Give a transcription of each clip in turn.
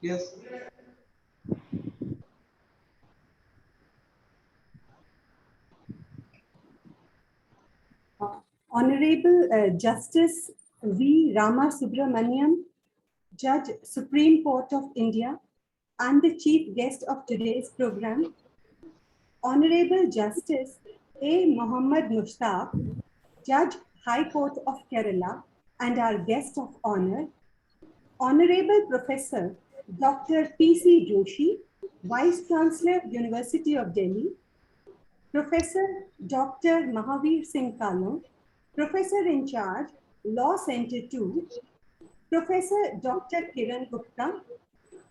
Yes. Honorable Justice V. Rama Subramaniam, Judge, Supreme Court of India, and the chief guest of today's program, Honorable Justice A. Muhammad Mushtaq, Judge, High Court of Kerala, and our guest of honor, Honorable Professor Dr. P.C. Joshi, Vice Chancellor, University of Delhi, Professor Dr. Mahavir Singh Kano, Professor in charge, Law Center 2, Professor Dr. Kiran Gupta,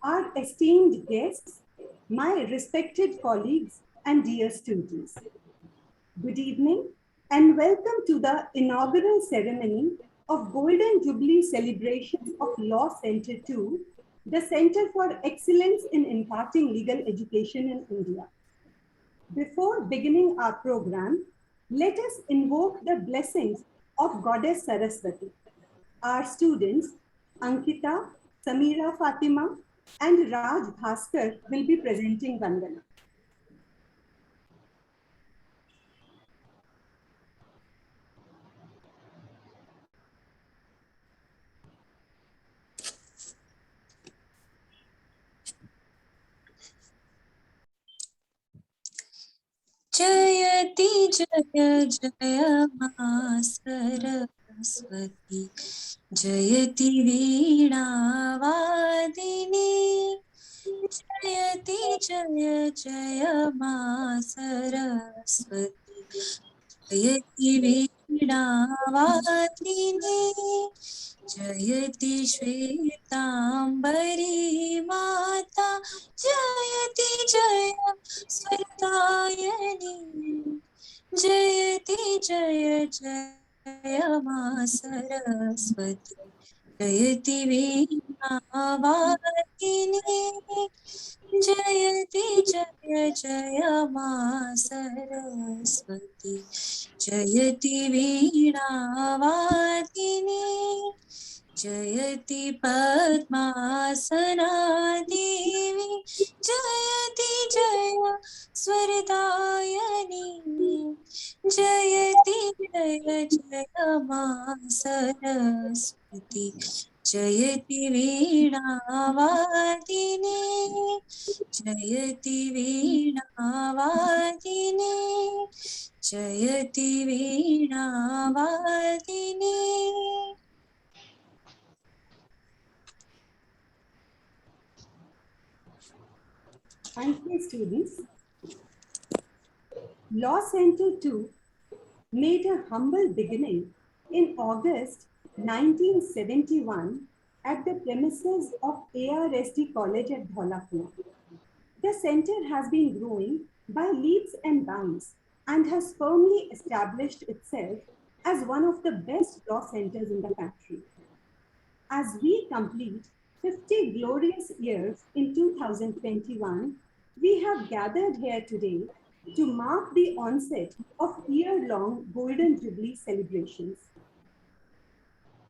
our esteemed guests, my respected colleagues, and dear students. Good evening and welcome to the inaugural ceremony of Golden Jubilee celebrations of Law Center 2, the Center for Excellence in Imparting Legal Education in India. Before beginning our program, let us invoke the blessings of Goddess Saraswati. Our students, Ankita, Samira Fatima, and Raj Bhaskar will be presenting Vandana. जयति जय जय मा सरस्वती जयति वीणावादिनी जयति जय जय मा सरस्वती जयति वीणावादिनी जयति श्वेतांबरी माता जयति जय स्वतायनी जयति जय जय मा सरस्वती जयति वीणावादिनी जयति जय जय मा सरस्वती जयति वीणावादिनी जयति पद्मासना देवी जयति जय स्वरदायिनी जयति जय जय मा सरस्वती जयति वीणावादिनी जयति वीणावादिनी जयति वीणावादिनी. Thank you, students. Law Center 2 made a humble beginning in August 1971 at the premises of ARST College at Dholakpur. The center has been growing by leaps and bounds and has firmly established itself as one of the best law centers in the country. As we complete 50 glorious years in 2021, we have gathered here today to mark the onset of year-long Golden Jubilee celebrations.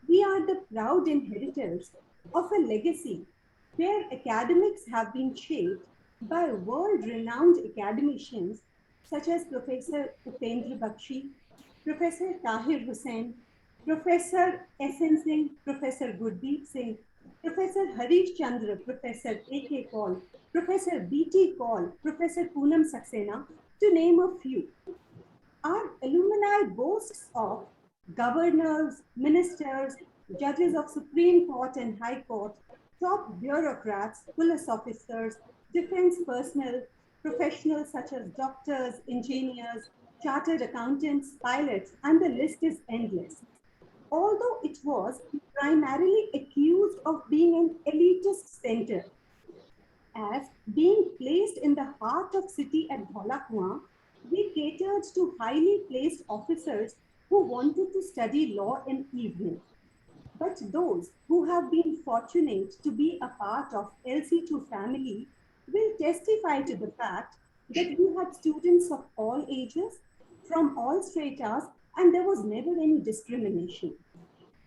We are the proud inheritors of a legacy where academics have been shaped by world-renowned academicians such as Professor Upendra Bakshi, Professor Tahir Hussain, Professor S.N. Singh, Professor Gurdeep Singh, Professor Harish Chandra, Professor A.K. Kaul, Professor B.T. Kaul, Professor Poonam Saxena, to name a few. Our alumni boasts of governors, ministers, judges of Supreme Court and High Court, top bureaucrats, police officers, defense personnel, professionals such as doctors, engineers, chartered accountants, pilots, and the list is endless. Although it was primarily accused of being an elitist center, as being placed in the heart of city at Dholakua, we catered to highly placed officers who wanted to study law in evening. But those who have been fortunate to be a part of LC2 family will testify to the fact that we had students of all ages, from all stratas, and there was never any discrimination.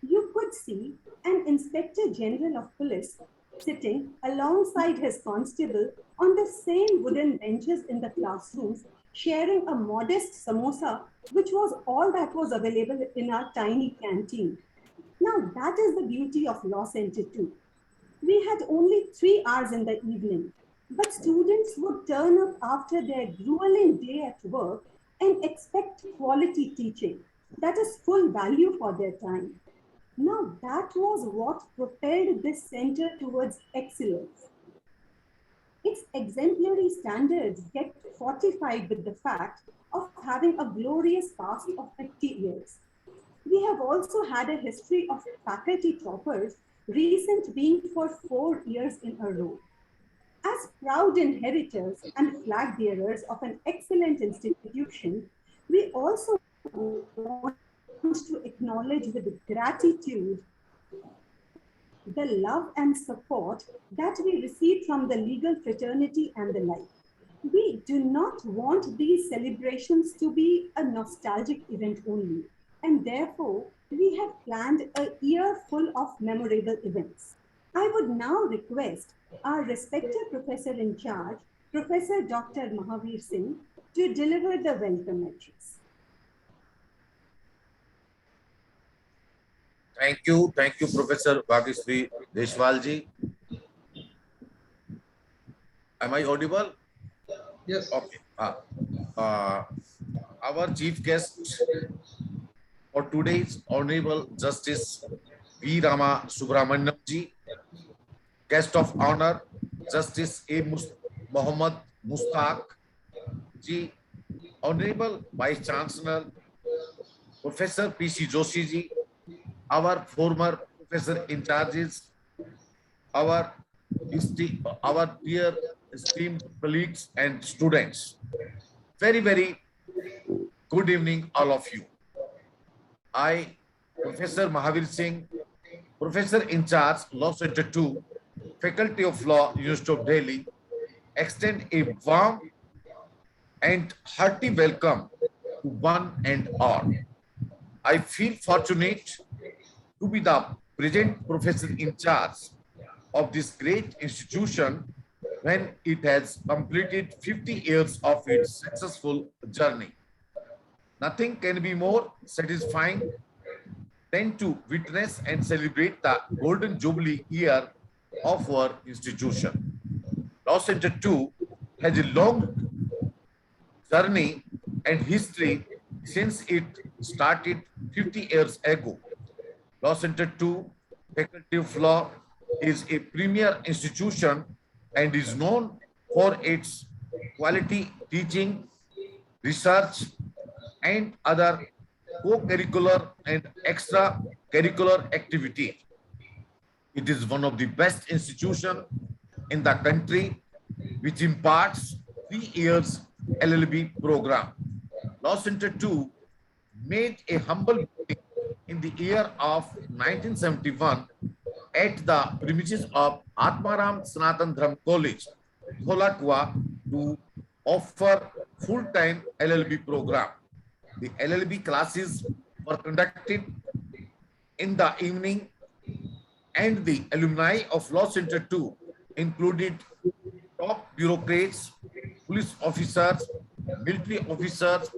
You could see an Inspector General of Police sitting alongside his constable on the same wooden benches in the classrooms, sharing a modest samosa, which was all that was available in our tiny canteen. Now, that is the beauty of Law Center 2. We had only 3 hours in the evening, but students would turn up after their grueling day at work and expect quality teaching that is full value for their time. Now, that was what propelled this center towards excellence. Its exemplary standards get fortified with the fact of having a glorious past of 50 years. We have also had a history of faculty toppers, recent being for 4 years in a row. As proud inheritors and flag bearers of an excellent institution, we also want to acknowledge with gratitude the love and support that we receive from the legal fraternity and the like. We do not want these celebrations to be a nostalgic event only, and therefore we have planned a year full of memorable events. I would now request our respected professor in charge, Professor Dr. Mahavir Singh, to deliver the welcome address. Thank you, Professor Bhagishree Deshwalji. Am I audible? Yes. Okay. Our chief guest for today's Honorable Justice V. Rama Subramaniam ji, guest of honor Justice A. Muhammad Mustaq ji, Honorable Vice Chancellor Professor P.C. Joshi ji, our former professor in charges, our dear esteemed colleagues and students. Very, very good evening, all of you. I, Professor Mahavir Singh, Professor in charge, Law Center 2, Faculty of Law, University of Delhi, extend a warm and hearty welcome to one and all. I feel fortunate to be the present professor in charge of this great institution when it has completed 50 years of its successful journey. Nothing can be more satisfying than to witness and celebrate the golden jubilee year of our institution. Law Center 2 has a long journey and history since it started 50 years ago. Law Center 2, Faculty of Law, is a premier institution and is known for its quality teaching, research, and other co-curricular and extra-curricular activities. It is one of the best institutions in the country which imparts 3 years LLB program. Law Center 2 made a humble beginning in the year of 1971 at the premises of Atmaram Sanatan Dharam College, Dholakwa, to offer full-time LLB program. The LLB classes were conducted in the evening, and the alumni of Law Center 2 included top bureaucrats, police officers, military officers,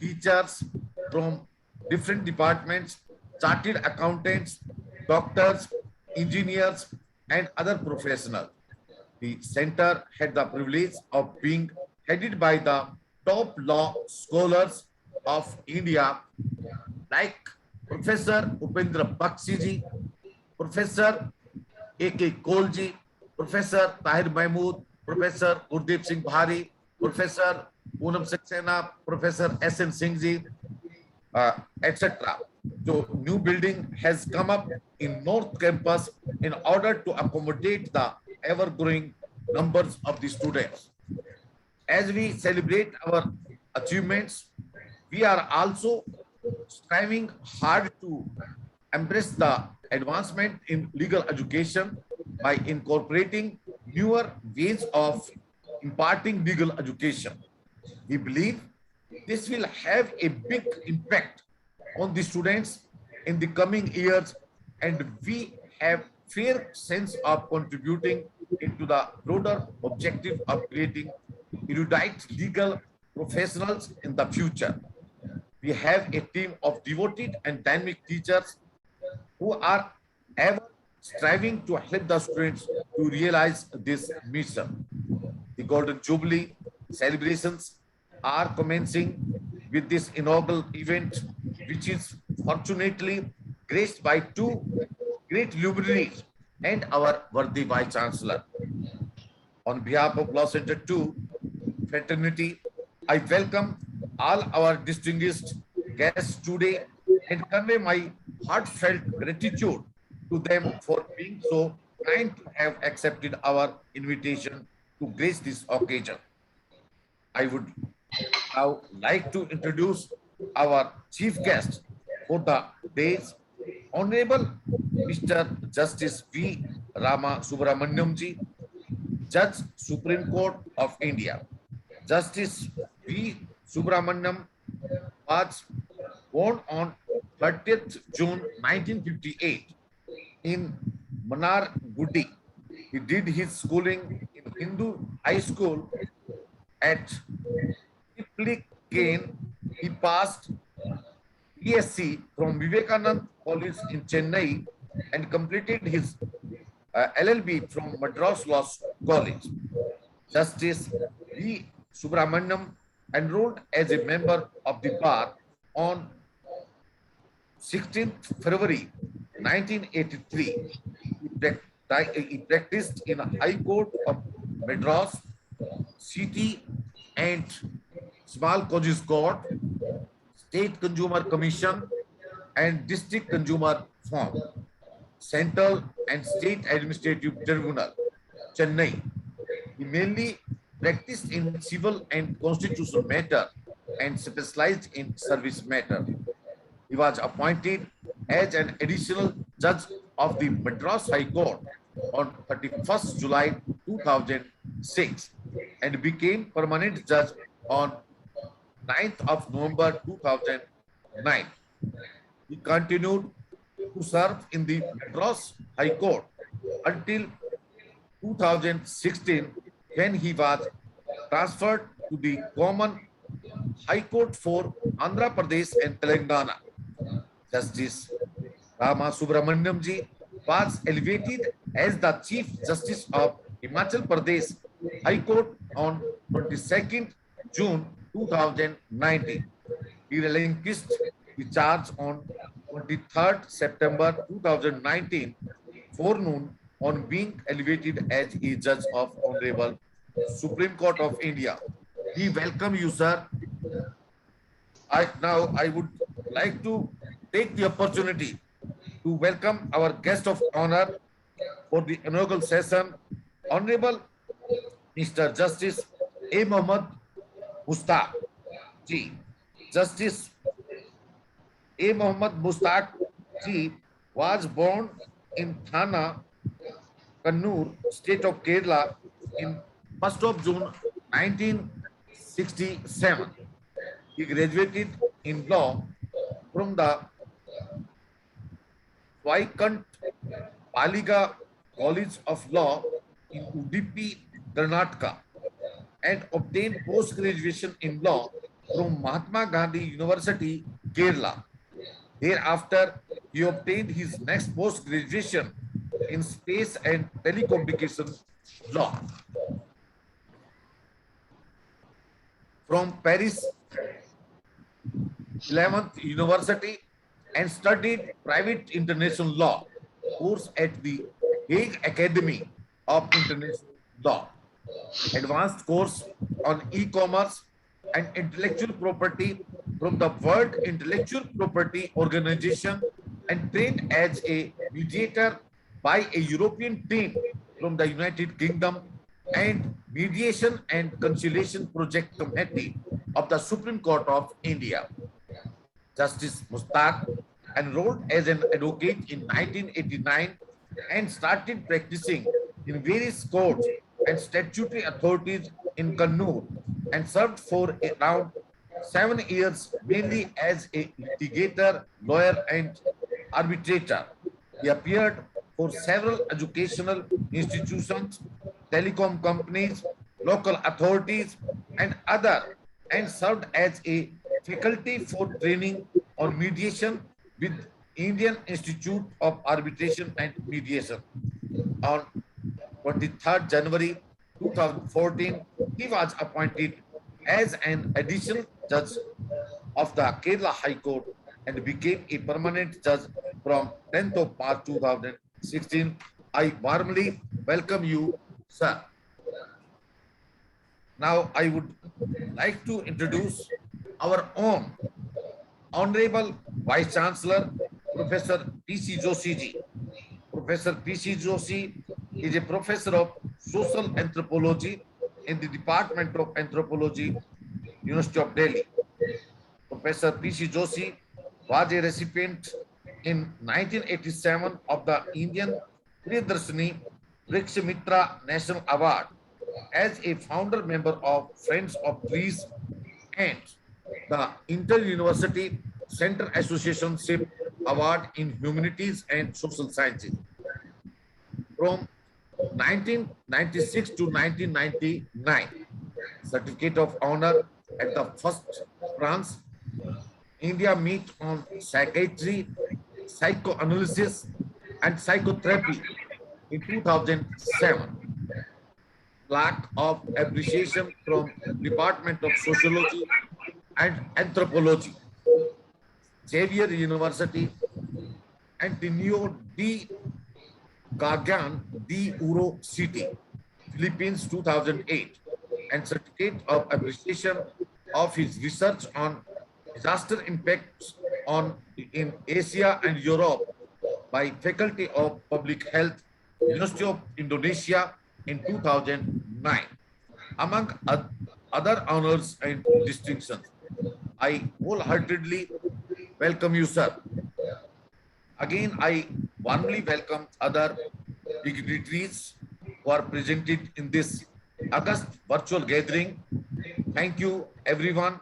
teachers from different departments, chartered accountants, doctors, engineers, and other professionals. The center had the privilege of being headed by the top law scholars of India, like Professor Upendra Bakshi ji, Professor A.K. Kaul ji, Professor Tahir Mahmood, Professor Gurdeep Singh Bhari, Professor Poonam Saxena, Professor S.N. Singh ji, etc. So, new building has come up in North Campus in order to accommodate the ever-growing numbers of the students. As we celebrate our achievements, we are also striving hard to embrace the advancement in legal education by incorporating newer ways of imparting legal education. We believe this will have a big impact on the students in the coming years, and we have fair sense of contributing into the broader objective of creating erudite legal professionals in the future. We have a team of devoted and dynamic teachers who are ever striving to help the students to realize this mission. The Golden Jubilee celebrations are commencing with this inaugural event, which is fortunately graced by two great luminaries and our worthy Vice Chancellor. On behalf of Law Center 2 fraternity, I welcome all our distinguished guests today and convey my heartfelt gratitude to them for being so kind to have accepted our invitation to grace this occasion. I would now like to introduce our chief guest for the day's Honorable Mr. Justice V. Rama Subramaniamji, Judge Supreme Court of India. Justice V. Subramaniam was born on 30th June 1958 in Manargudi. He did his schooling in Hindu High School at Triplicane. He passed BSc from Vivekanand College in Chennai and completed his LLB from Madras Law College. Justice V. Subramaniam enrolled as a member of the bar on 16th February 1983. He practiced in a High Court of Madras, City and Small Causes Court, State Consumer Commission and District Consumer Firm, Central and State Administrative Tribunal, Chennai. He mainly practiced in civil and constitutional matter and specialized in service matter. He was appointed as an additional judge of the Madras High Court on 31st July 2006 and became permanent judge on 9th of November 2009. He continued to serve in the Madras High Court until 2016 when he was transferred to the Common High Court for Andhra Pradesh and Telangana. Justice Rama Subramaniamji was elevated as the Chief Justice of Himachal Pradesh High Court on 22nd June 2019. He relinquished the charge on 23rd September 2019 forenoon on being elevated as a judge of Honorable Supreme Court of India. We welcome you, sir. Now I would like to take the opportunity to welcome our guest of honor for the inaugural session, Honorable Mr. Justice A. Mohammad Mustaq Ji. Justice A. Mohammad Mustaq Ji was born in Thana, Kannur, state of Kerala in 1st of June 1967. He graduated in law from the Vaikant Paliga College of Law in Udupi, Karnataka, and obtained post-graduation in law from Mahatma Gandhi University, Kerala. Thereafter, he obtained his next post-graduation in space and telecommunication law from Paris 11th University and studied private international law course at the Hague Academy of International Law, advanced course on e-commerce and intellectual property from the World Intellectual Property Organization, and trained as a mediator by a European team from the United Kingdom and Mediation and Conciliation Project Committee of the Supreme Court of India. Justice Mustaq enrolled as an advocate in 1989 and started practicing in various courts and statutory authorities in Kannur and served for around 7 years mainly as a litigator, lawyer and arbitrator. He appeared for several educational institutions, telecom companies, local authorities, and served as a faculty for training on mediation with Indian Institute of Arbitration and Mediation. On 23rd January 2014, he was appointed as an additional judge of the Kerala High Court and became a permanent judge from 10th of March 2016. I warmly welcome you, sir. Now I would like to introduce our own Honorable Vice Chancellor, Professor P.C. Joshi ji. Professor P.C. Joshi is a professor of social anthropology in the Department of Anthropology, University of Delhi. Professor P.C. Joshi was a recipient in 1987 of the Indian Priyadarshini Vrikshamitra National Award as a founder member of Friends of Trees and the Inter-University Center Associationship Award in Humanities and Social Sciences. From 1996 to 1999, Certificate of Honor at the First France India Meet on Psychiatry, Psychoanalysis, and Psychotherapy in 2007. Plaque of Appreciation from Department of Sociology and Anthropology, Xavier University, Antonio D. Cagayan de Oro City, Philippines 2008, and Certificate of Appreciation of his research on disaster impacts in Asia and Europe by Faculty of Public Health, University of Indonesia in 2009, among other honors and distinctions. I wholeheartedly welcome you, sir. Again, I warmly welcome other dignitaries who are presented in this August virtual gathering. Thank you, everyone.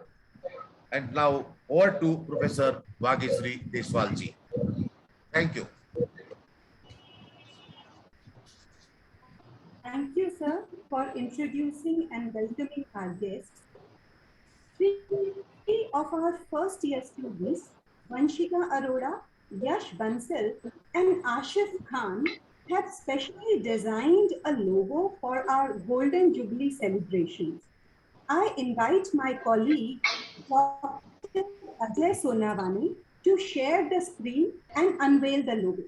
And now over to Professor Vagesri Deswalji. Thank you. Thank you, sir, for introducing and welcoming our guests. Three of our first year students, Vanshika Arora, Yash Bansal, and Ashif Khan, have specially designed a logo for our Golden Jubilee celebrations. I invite my colleague, Dr. Ajay Sonavani, to share the screen and unveil the logo.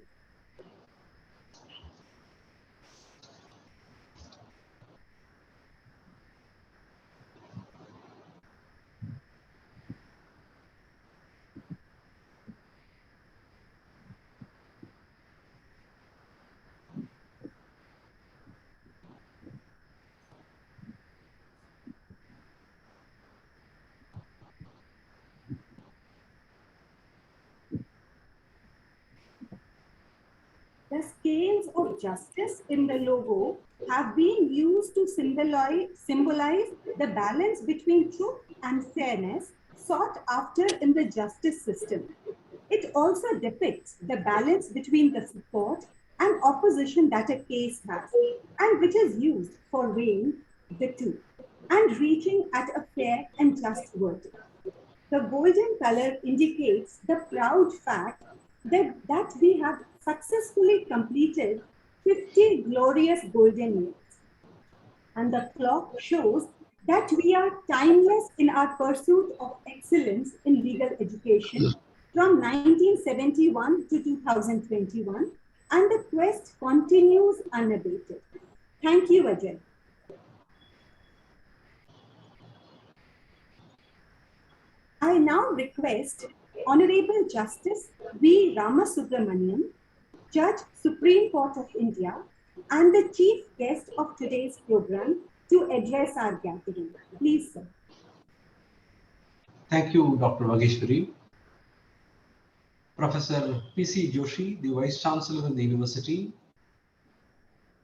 The scales of justice in the logo have been used to symbolize the balance between truth and fairness sought after in the justice system. It also depicts the balance between the support and opposition that a case has, and which is used for weighing the two and reaching at a fair and just verdict. The golden color indicates the proud fact that we have successfully completed 50 glorious golden years. And the clock shows that we are timeless in our pursuit of excellence in legal education from 1971 to 2021, and the quest continues unabated. Thank you, Ajay. I now request Honorable Justice V. Ramasubramanian, Judge, Supreme Court of India, and the chief guest of today's program to address our gathering. Please, sir. Thank you, Dr. Vageshwari. Professor P.C. Joshi, the Vice Chancellor of the University,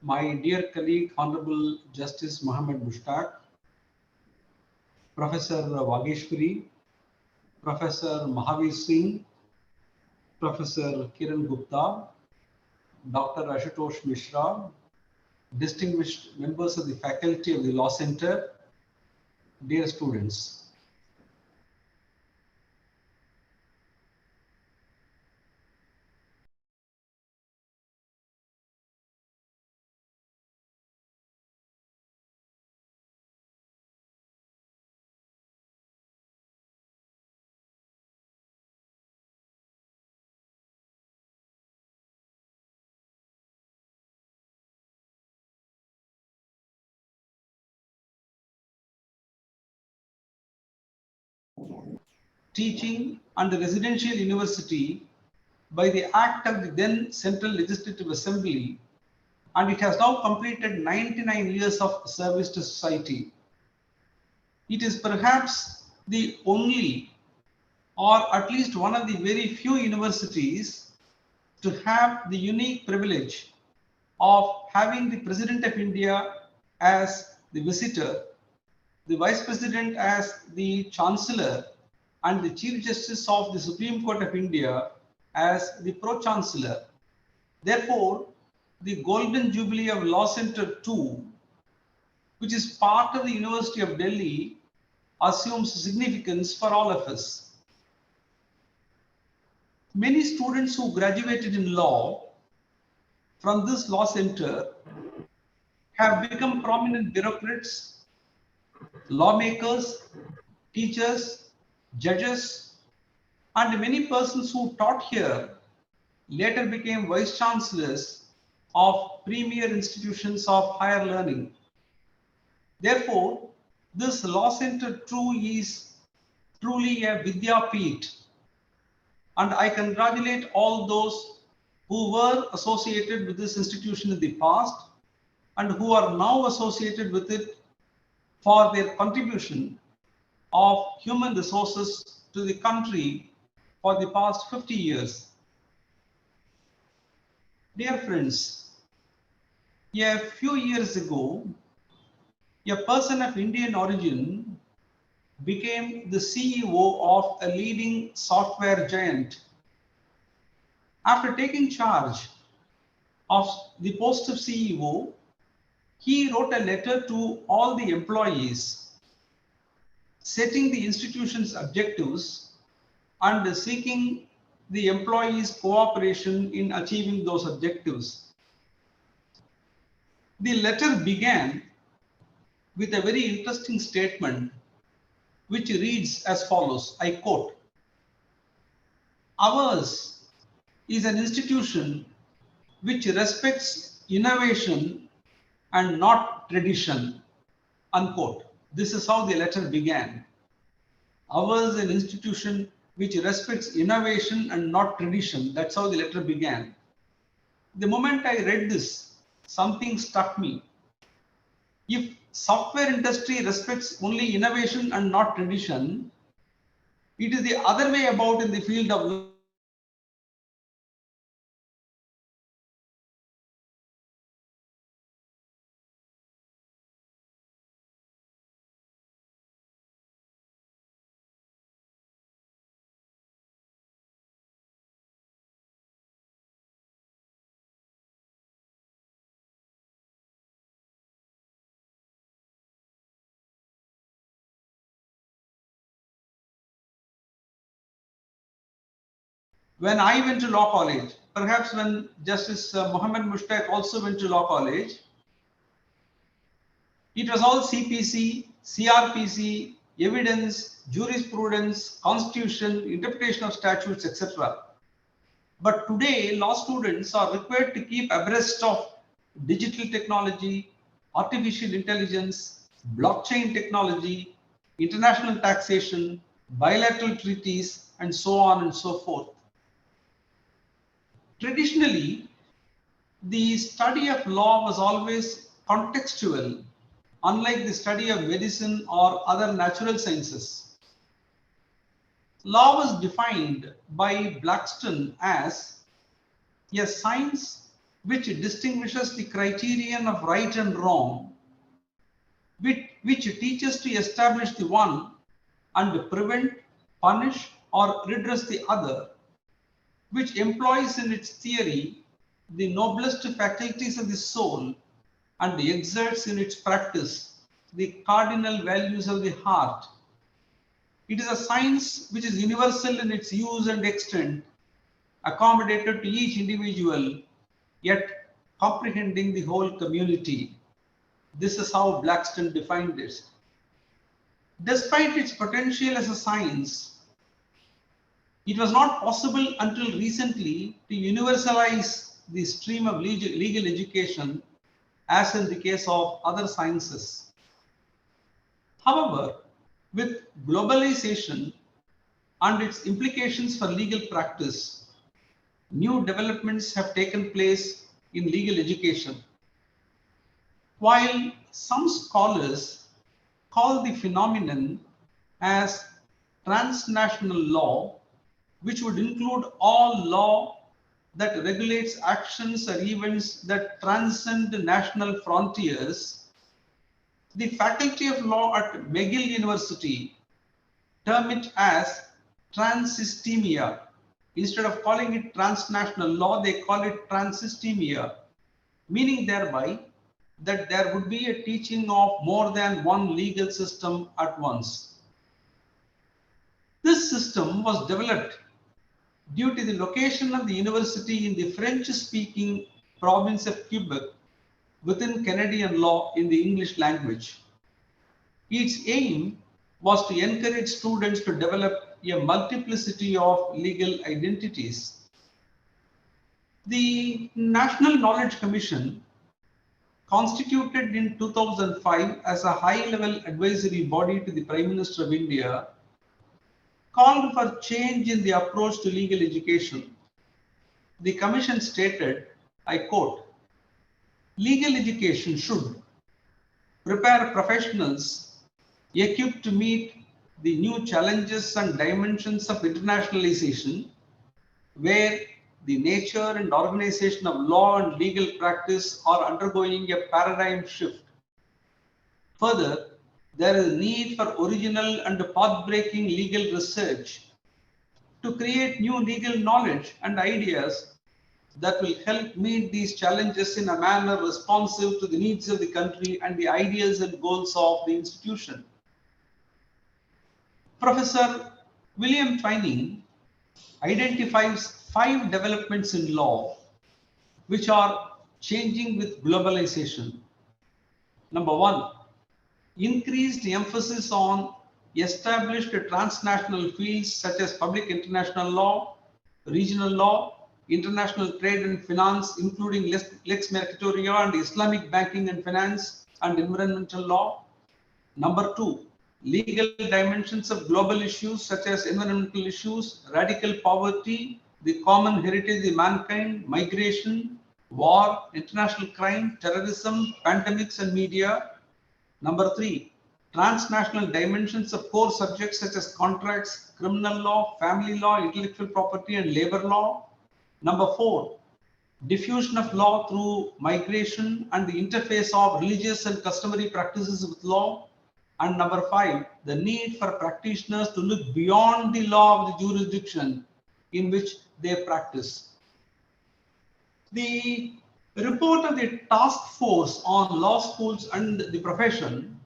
my dear colleague, Honorable Justice Mohammed Mushtaq, Professor Vageshwari, Professor Mahavir Singh, Professor Kiran Gupta, Dr. Ashutosh Mishra, distinguished members of the faculty of the Law Center, dear students. Teaching under residential university by the act of the then Central Legislative Assembly, and it has now completed 99 years of service to society. It is perhaps the only, or at least one of the very few universities to have the unique privilege of having the President of India as the visitor, the Vice President as the Chancellor, and the Chief Justice of the Supreme Court of India as the Pro-Chancellor. Therefore, the Golden Jubilee of Law Center 2, which is part of the University of Delhi, assumes significance for all of us. Many students who graduated in law from this law center have become prominent bureaucrats, lawmakers, teachers, judges, and many persons who taught here later became vice chancellors of premier institutions of higher learning. Therefore, this law center too is truly a Vidyapeeth, and I congratulate all those who were associated with this institution in the past and who are now associated with it for their contribution of human resources to the country for the past 50 years. Dear friends, a few years ago, a person of Indian origin became the CEO of a leading software giant. After taking charge of the post of CEO, he wrote a letter to all the employees, setting the institution's objectives and seeking the employees' cooperation in achieving those objectives. The letter began with a very interesting statement which reads as follows, I quote, "Ours is an institution which respects innovation and not tradition," unquote. This is how the letter began. Ours is an institution which respects innovation and not tradition. That's how the letter began. The moment I read this, something struck me. If software industry respects only innovation and not tradition, it is the other way about in the field of when I went to law college, perhaps when Justice Mohammed Mushtaq also went to law college, it was all CPC, CRPC, evidence, jurisprudence, constitution, interpretation of statutes, etc. But today, law students are required to keep abreast of digital technology, artificial intelligence, blockchain technology, international taxation, bilateral treaties, and so on and so forth. Traditionally, the study of law was always contextual, unlike the study of medicine or other natural sciences. Law was defined by Blackstone as a science which distinguishes the criterion of right and wrong, which teaches to establish the one and prevent, punish, or redress the other, which employs in its theory the noblest faculties of the soul and exerts in its practice the cardinal values of the heart. It is a science which is universal in its use and extent, accommodated to each individual, yet comprehending the whole community. This is how Blackstone defined it. Despite its potential as a science, it was not possible until recently to universalize the stream of legal education as in the case of other sciences. However, with globalization and its implications for legal practice, new developments have taken place in legal education. While some scholars call the phenomenon as transnational law, which would include all law that regulates actions or events that transcend national frontiers, the Faculty of Law at McGill University term it as transystemia. Instead of calling it transnational law, they call it transystemia, meaning thereby that there would be a teaching of more than one legal system at once. This system was developed due to the location of the university in the French-speaking province of Quebec within Canadian law in the English language. Its aim was to encourage students to develop a multiplicity of legal identities. The National Knowledge Commission, constituted in 2005 as a high-level advisory body to the Prime Minister of India, called for change in the approach to legal education. The Commission stated, I quote, "Legal education should prepare professionals equipped to meet the new challenges and dimensions of internationalization, where the nature and organization of law and legal practice are undergoing a paradigm shift. Further, there is a need for original and path-breaking legal research to create new legal knowledge and ideas that will help meet these challenges in a manner responsive to the needs of the country and the ideas and goals of the institution." Professor William Twining identifies 5 developments in law which are changing with globalization. Number 1, increased emphasis on established transnational fields such as public international law, regional law, international trade and finance, including lex mercatoria and Islamic banking and finance, and environmental law. Number 2, legal dimensions of global issues such as environmental issues, radical poverty, the common heritage of mankind, migration, war, international crime, terrorism, pandemics and media. Number 3, transnational dimensions of core subjects such as contracts, criminal law, family law, intellectual property and labor law. Number 4, diffusion of law through migration and the interface of religious and customary practices with law. And number 5, the need for practitioners to look beyond the law of the jurisdiction in which they practice. The report of the Task Force on Law Schools and the Profession,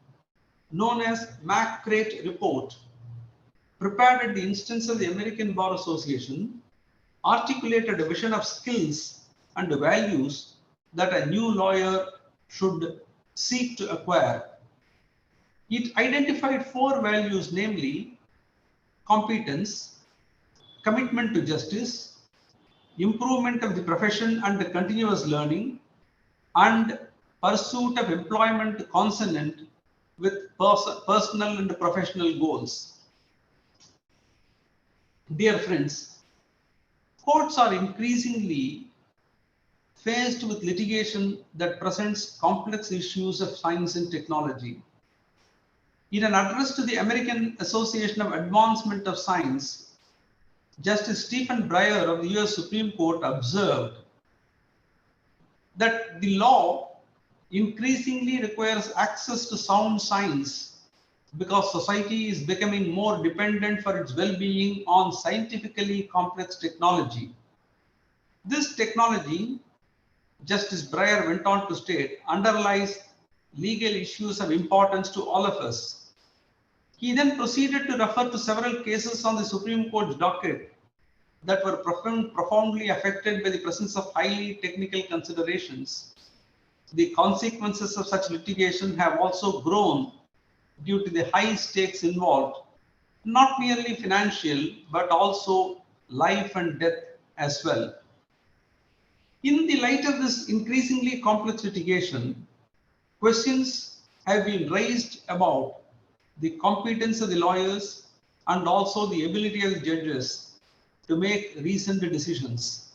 known as McCrate Report, prepared at the instance of the American Bar Association, articulated a vision of skills and values that a new lawyer should seek to acquire. It identified 4 values, namely competence, commitment to justice, improvement of the profession and continuous learning, and pursuit of employment consonant with personal and professional goals. Dear friends, courts are increasingly faced with litigation that presents complex issues of science and technology. In an address to the American Association of Advancement of Science, Justice Stephen Breyer of the US Supreme Court observed that the law increasingly requires access to sound science because society is becoming more dependent for its well-being on scientifically complex technology. This technology Justice Breyer went on to state, underlies legal issues of importance to all of us. He then proceeded to refer to several cases on the Supreme Court's docket that were profoundly affected by the presence of highly technical considerations. The consequences of such litigation have also grown due to the high stakes involved, not merely financial, but also life and death as well. In the light of this increasingly complex litigation, questions have been raised about the competence of the lawyers and also the ability of the judges to make reasoned decisions.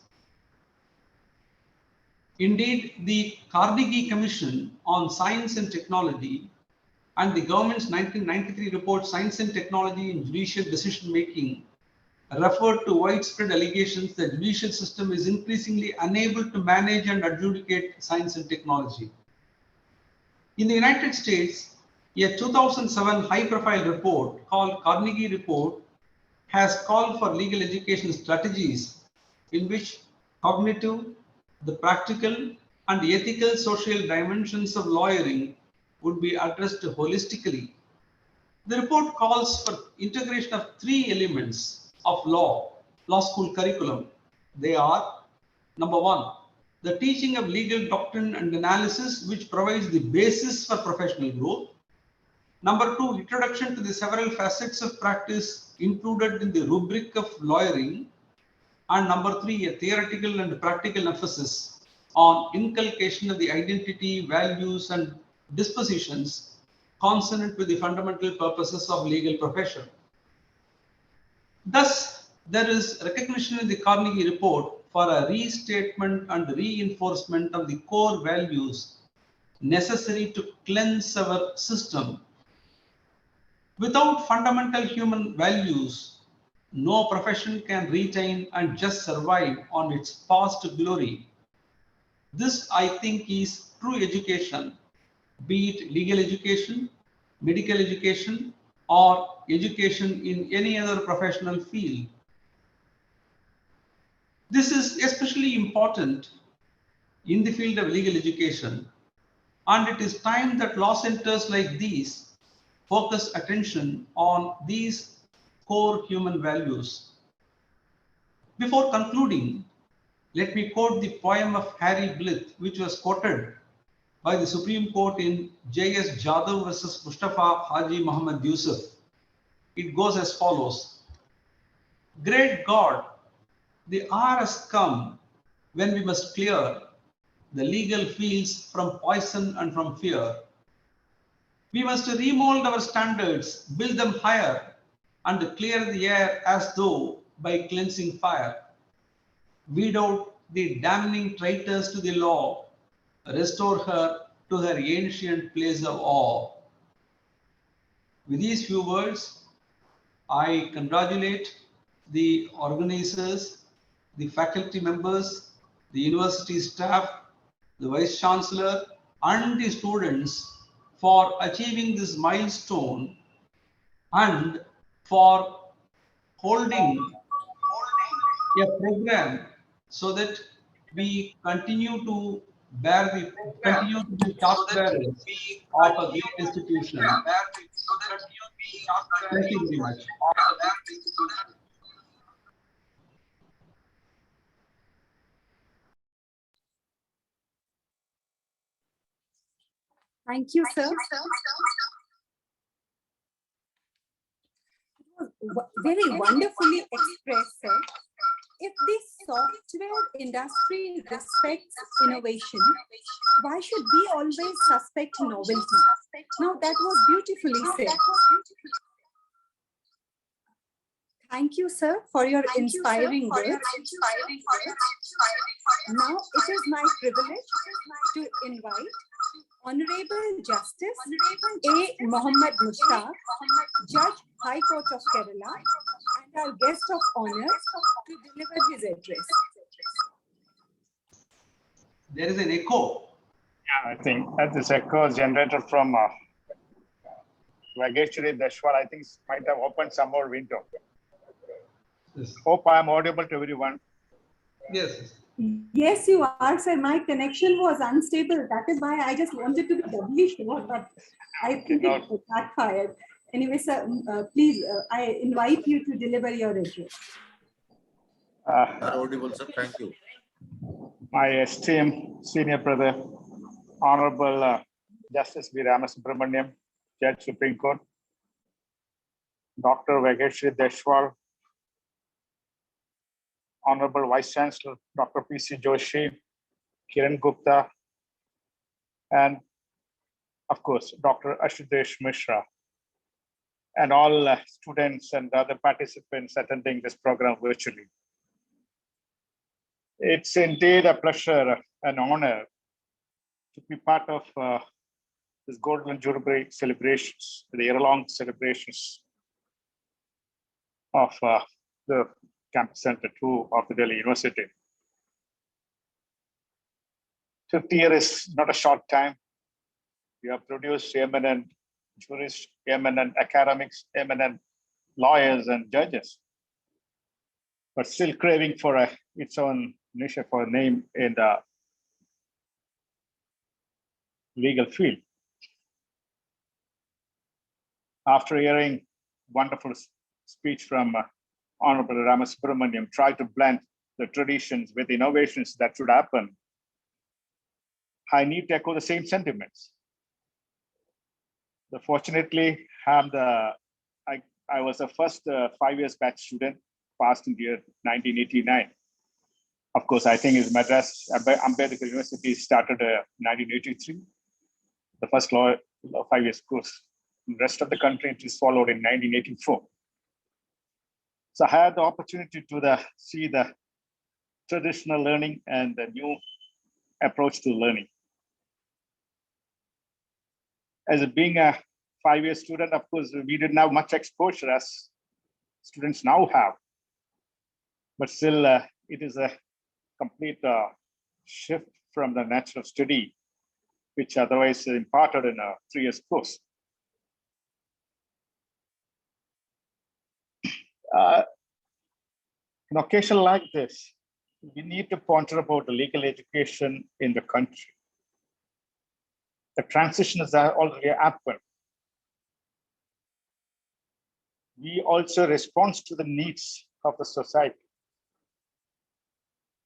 Indeed, the Carnegie Commission on Science and Technology and the government's 1993 report, Science and Technology in Judicial Decision Making, referred to widespread allegations that the judicial system is increasingly unable to manage and adjudicate science and technology. In the United States, a 2007 high-profile report called Carnegie Report has called for legal education strategies in which cognitive, the practical, and the ethical social dimensions of lawyering would be addressed holistically. The report calls for integration of three elements of law school curriculum. They are, number one, the teaching of legal doctrine and analysis, which provides the basis for professional growth. Number two, introduction to the several facets of practice included in the rubric of lawyering. And number three, a theoretical and practical emphasis on inculcation of the identity, values, and dispositions consonant with the fundamental purposes of legal profession. Thus, there is recognition in the Carnegie Report for a restatement and reinforcement of the core values necessary to cleanse our system. Without fundamental human values, no profession can retain and just survive on its past glory. This, I think, is true education, be it legal education, medical education, or education in any other professional field. This is especially important in the field of legal education, and it is time that law centers like these focus attention on these core human values. Before concluding, let me quote the poem of Harry Blyth, which was quoted by the Supreme Court in J.S. Jadhav versus Mustafa Haji Muhammad Yusuf. It goes as follows. Great God, the hour has come when we must clear the legal fields from poison and from fear. We must remold our standards, build them higher, and clear the air as though by cleansing fire. Weed out the damning traitors to the law, restore her to her ancient place of awe. With these few words, I congratulate the organizers, the faculty members, the university staff, the Vice Chancellor, and the students for achieving this milestone and for holding a program so that we continue to be torchbearers of a great institution. Thank you very much. Thank you, sir. Very wonderfully expressed, sir. If the software industry respects innovation, why should we always suspect novelty? Now, that was beautifully said. Thank you, sir, for your inspiring words. Now, it is my privilege to invite Honorable Justice A. Muhammad Mushtaq, Judge, High Court of Kerala, and our guest of honor to deliver his address. There is an echo. Yeah, I think that this echo is generated from Vageshwari Dashwal. I think might have opened some more window. Yes. Hope I am audible to everyone. Yes. Yes, you are, sir. My connection was unstable. That is why I just wanted to be doubly sure, but I think it backfired. Anyway, sir, please, I invite you to deliver your address. Audible, sir. Thank you. My esteemed senior brother, Honorable Justice V. Ramasubramaniam, Judge Supreme Court, Dr. Vageshri Deshwal, Honorable Vice Chancellor, Dr. P.C. Joshi, Kiran Gupta, and of course, Dr. Ashudesh Mishra, and all students and other participants attending this program virtually. It's indeed a pleasure and honor to be part of this Golden Jubilee celebrations, the year-long celebrations of the Campus Center 2 of the Delhi University. 50 years is not a short time. We have produced eminent jurists, eminent academics, eminent lawyers and judges, but still craving for its own niche for a name in the legal field. After hearing wonderful speech from Honorable Ramasubramaniam, try to blend the traditions with innovations that should happen, I need to echo the same sentiments. Fortunately, I was the first 5 years batch student, passed in the year 1989. Of course, I think is Madras Ambedkar University started in 1983, the first law 5 years course. The rest of the country it is followed in 1984. So I had the opportunity to see the traditional learning and the new approach to learning. As being a 5-year student, of course, we didn't have much exposure as students now have, but still it is a complete shift from the natural study, which otherwise is imparted in a 3 years course. An occasion like this, we need to ponder about the legal education in the country. The transition has already happened. We also respond to the needs of the society.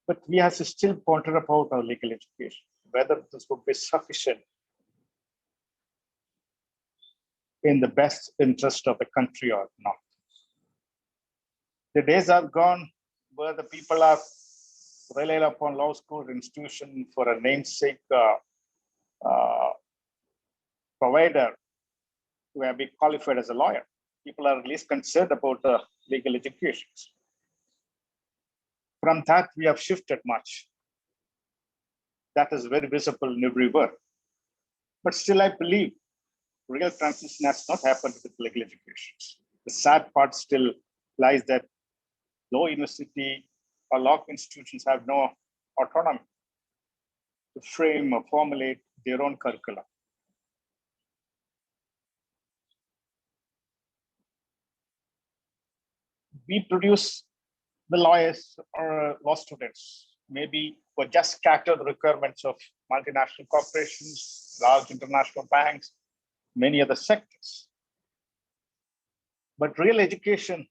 But we have to still ponder about our legal education, whether this would be sufficient in the best interest of the country or not. The days are gone where the people have relied upon law school institution for a namesake provider to have been qualified as a lawyer. People are at least concerned about the legal education. From that, we have shifted much. That is very visible in everywhere. But still, I believe real transition has not happened with legal education. The sad part still lies that law university or law institutions have no autonomy to frame or formulate their own curriculum. We produce the lawyers or law students, maybe for just cater the requirements of multinational corporations, large international banks, many other sectors. But real education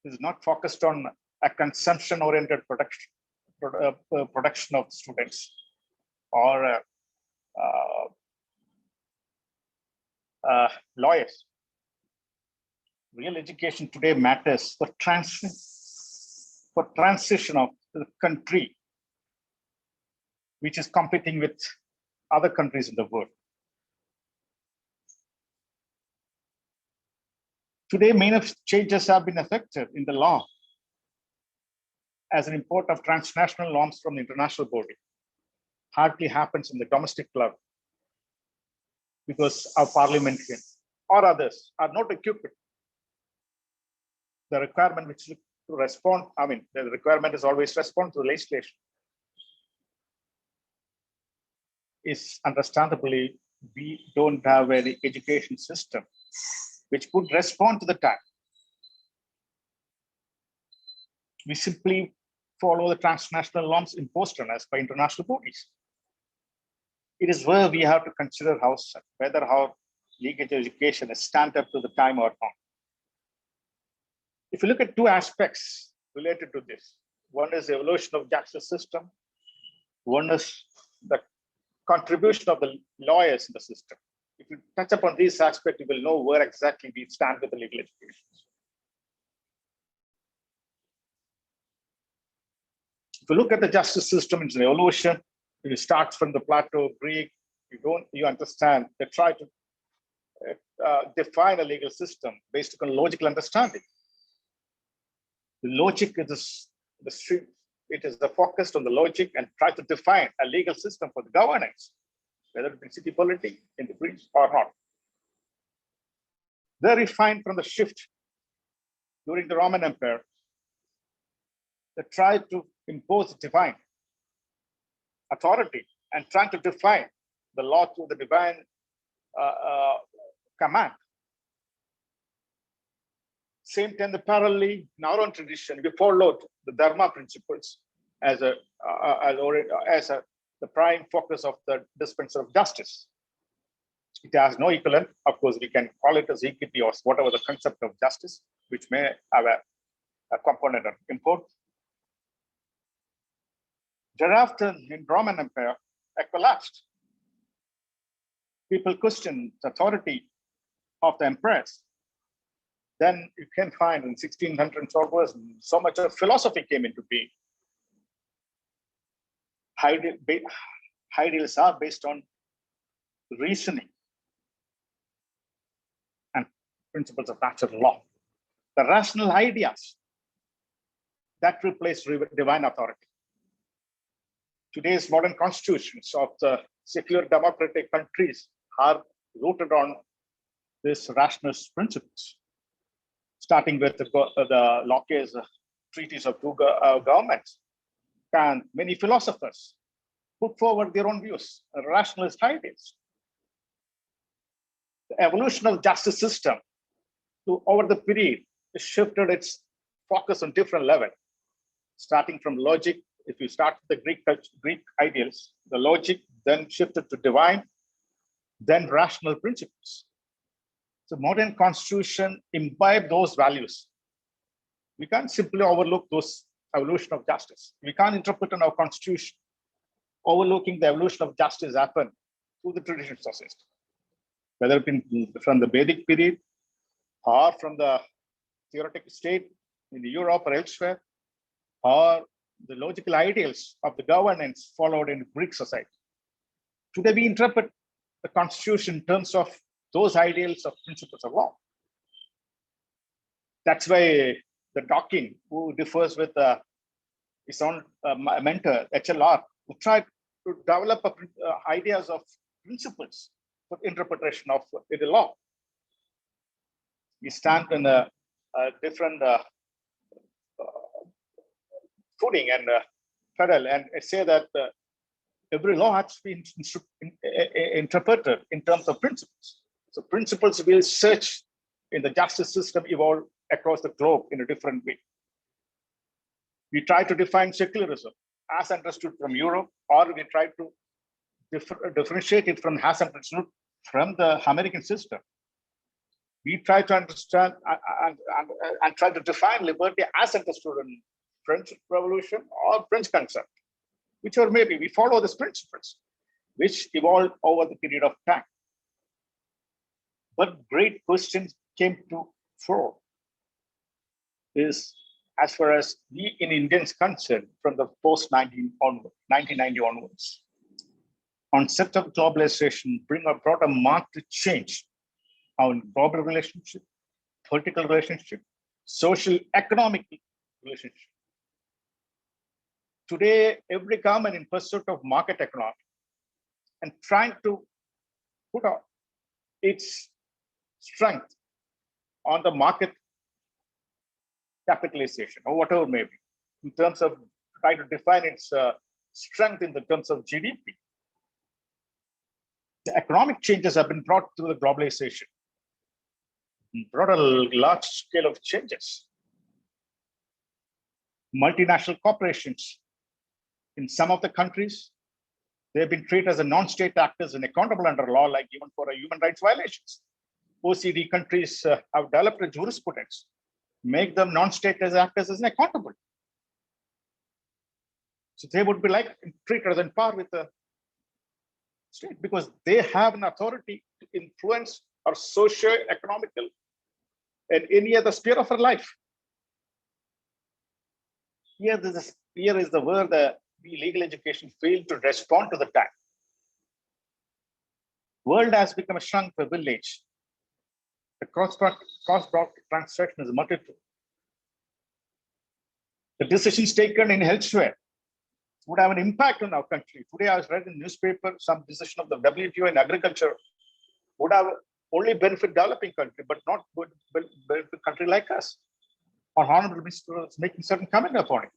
is not focused on a consumption-oriented production of students or lawyers. Real education today matters for transition of the country, which is competing with other countries in the world. Today, many changes have been effected in the law as an import of transnational norms from the international body. Hardly happens in the domestic level because our parliamentarians or others are not equipped. The requirement which to respond, the requirement is always respond to the legislation. Is understandably, we don't have any education system which could respond to the time. We simply follow the transnational norms imposed on us by international bodies. It is where we have to consider whether our legal education is stand up to the time or not. If you look at two aspects related to this, one is the evolution of justice system, one is the contribution of the lawyers in the system. If you touch upon these aspects, you will know where exactly we stand with the legal education. If you look at the justice system, it's an evolution. It starts from the Plato, Greek. You understand. They try to define a legal system based on logical understanding. The logic is it is the focus on the logic and try to define a legal system for the governance, whether it be city polity in the Greece or not. They refined from the shift during the Roman Empire. They tried to impose divine authority and trying to define the law through the divine command. Same time, parallelly, in our own tradition, we followed the Dharma principles as the prime focus of the dispenser of justice. It has no equivalent. Of course, we can call it as equity or whatever the concept of justice, which may have a component of import. Thereafter, in Roman Empire, it collapsed. People questioned the authority of the emperors. Then you can find in 1600s onwards, so much of philosophy came into being. Ideals are based on reasoning and principles of natural law. The rational ideas that replace divine authority. Today's modern constitutions of the secular democratic countries are rooted on these rationalist principles, starting with the Locke's treaties of two governments. And many philosophers put forward their own views, rationalist ideas. The evolution of justice system over the period shifted its focus on different levels, starting from logic. If you start with the Greek ideals, the logic then shifted to divine, then rational principles. So modern constitution imbibed those values. We can't simply overlook those evolution of justice. We can't interpret in our constitution overlooking the evolution of justice happened through the traditions of system, whether it be from the Vedic period or from the theoretical state in Europe or elsewhere, or the logical ideals of the governance followed in Greek society. Today, we interpret the constitution in terms of those ideals of principles of law. That's why the Dawkins, who differs with his own mentor, HLR, who tried to develop ideas of principles for interpretation of the law. We stand in a different footing and pedal and say that every law has to be interpreted in terms of principles. So principles will search in the justice system evolve across the globe in a different way. We try to define secularism as understood from Europe, or we try to differentiate it from as understood from the American system. We try to understand and try to define liberty as understood in French Revolution or French concept, whichever maybe. We follow these principles, which evolved over the period of time. But great questions came to fore is as far as we in Indians concerned from the post-1990 onwards. Concept of globalization brought a marked change on global relationship, political relationship, social, economic relationship. Today, every government in pursuit of market economy and trying to put out its strength on the market capitalization or whatever it may be, in terms of trying to define its strength in the terms of GDP. The economic changes have been brought through the globalization, brought a large scale of changes. multinational corporations. In some of the countries, they've been treated as a non-state actors and accountable under law, like even for human rights violations. OECD countries have developed a jurisprudence, make them non-state actors as accountable. So they would be like treated as on par with the state because they have an authority to influence our socio-economical and any other sphere of our life. Here is the where the legal education failed to respond to the time. World has become a shrunk village. The cross-border transaction is multiple. The decisions taken in elsewhere would have an impact on our country. Today, I was reading in the newspaper some decision of the WTO in agriculture would have only benefit developing country, but not good benefit country like us. Our honorable minister was making certain comment upon it.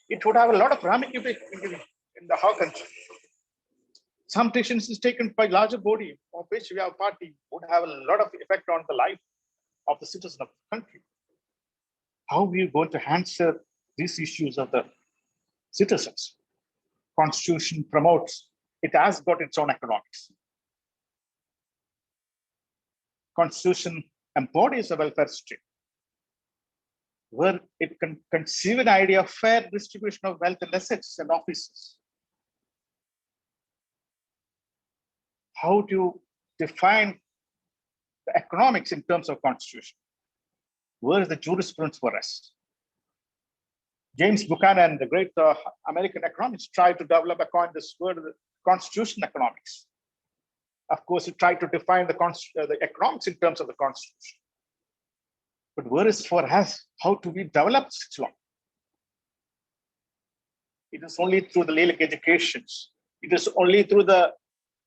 It would have a lot of ramifications in the whole country. Some decisions is taken by larger body of which we have party would have a lot of effect on the life of the citizen of the country. How are we going to answer these issues of the citizens? Constitution promotes, it has got its own economics. Constitution embodies a welfare state where it can conceive an idea of fair distribution of wealth and assets and offices. How do you define the economics in terms of constitution? Where is the jurisprudence for us? James Buchanan, the great American economist, tried to develop a coin this word, constitution economics. Of course, he tried to define the economics in terms of the constitution. But where is for us? How do we develop such law? It is only through the legal educations. It is only through the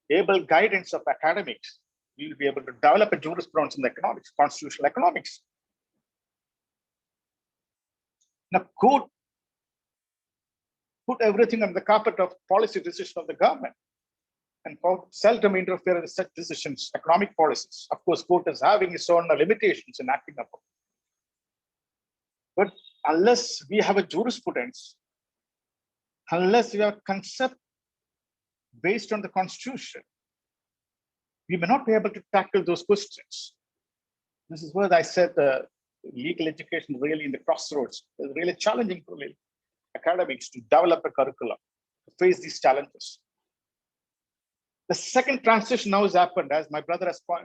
able guidance of academics we will be able to develop a jurisprudence in the economics, constitutional economics. Now, court put everything on the carpet of policy decision of the government, and court seldom interfere in such decisions, economic policies. Of course, court is having its own limitations in acting upon. But unless we have a jurisprudence, unless we have a concept based on the constitution, we may not be able to tackle those questions. This is where I said legal education really in the crossroads is really challenging for academics to develop a curriculum to face these challenges. The second transition now has happened, as my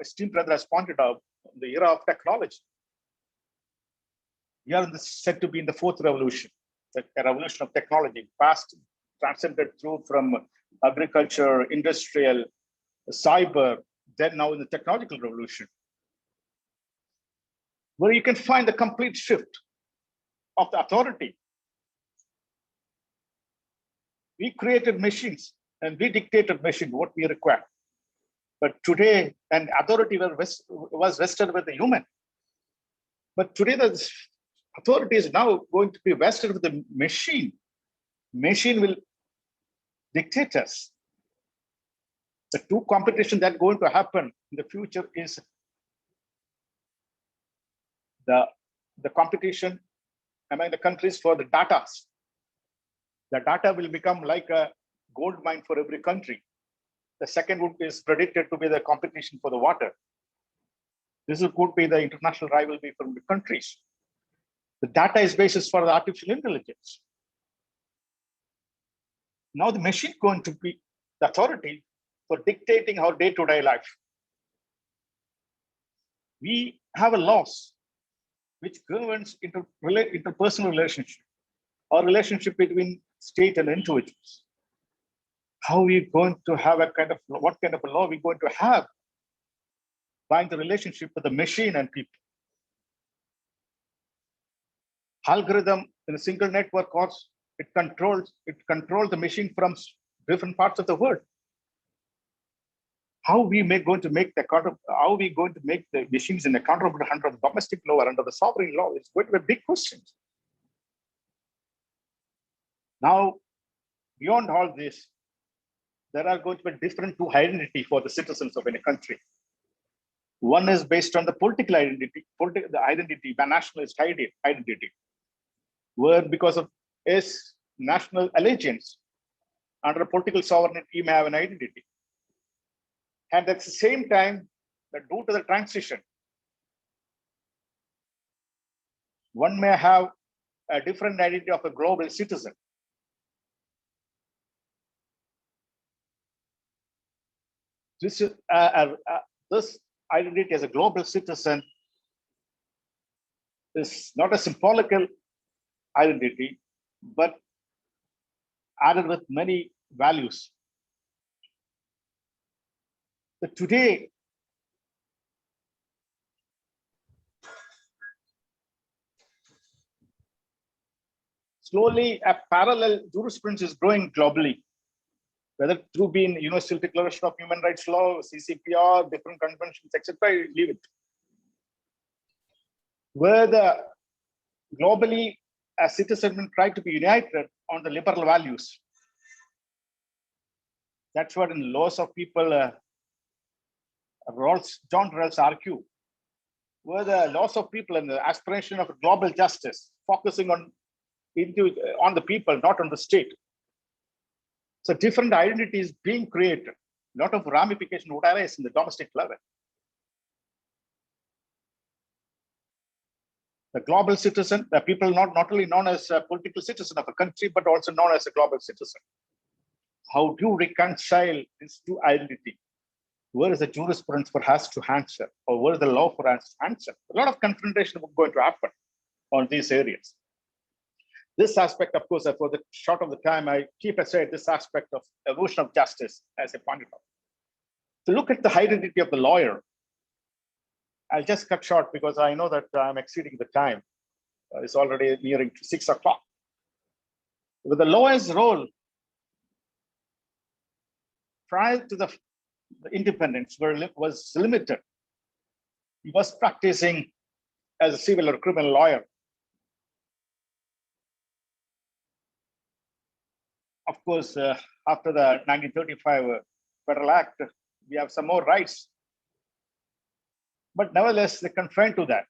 esteemed brother has pointed out, the era of technology. We are said to be in the fourth revolution, a revolution of technology, fast transcended through from agriculture, industrial, cyber, then now in the technological revolution, where you can find the complete shift of the authority. We created machines and we dictated machine what we require. But today, an authority was vested with the human. But today, the authority is now going to be vested with the machine. Machine will dictate us. The two competition that going to happen in the future is the competition among the countries for the data. The data will become like a gold mine for every country. The second is predicted to be the competition for the water. This could be the international rivalry from the countries. The data is basis for the artificial intelligence. Now the machine going to be the authority for dictating our day-to-day life. We have a laws which governs interpersonal relationship or relationship between state and individuals. How are we going to have what kind of a law we're going to have by the relationship with the machine and people? Algorithm in a single network course, it controls the machine from different parts of the world. How are we going to make the machines in accountable under the domestic law or under the sovereign law? It's going to be a big question. Now, beyond all this, there are going to be different two identity for the citizens of any country. One is based on the political identity, the nationalist identity, where because of is national allegiance. Under political sovereignty, you may have an identity. And at the same time, that due to the transition, one may have a different identity of a global citizen. This identity as a global citizen is not a symbolical identity, but added with many values. But today, slowly a parallel jurisprudence is growing globally, whether through being Universal Declaration of Human Rights Law, CCPR, different conventions, etc. Leave it. Where the globally as citizens try to be united on the liberal values. That's what in laws of people, John Rawls argue, where the laws of people and the aspiration of global justice, focusing on the people, not on the state. So different identities being created, a lot of ramification would arise in the domestic level. The global citizen, the people not only known as a political citizen of a country, but also known as a global citizen. How do you reconcile these two identities? Where is the jurisprudence for us to answer, or where is the law for us to answer? A lot of confrontation is going to happen on these areas. This aspect, of course, for the short of the time, I keep aside this aspect of evolution of justice, as I pointed out. To look at the identity of the lawyer, I'll just cut short because I know that I'm exceeding the time. It's already nearing 6 o'clock. With the lawyer's role, prior to the independence, was limited. He was practicing as a civil or criminal lawyer. Of course, after the 1935 Federal Act, we have some more rights. But nevertheless, they confined to that.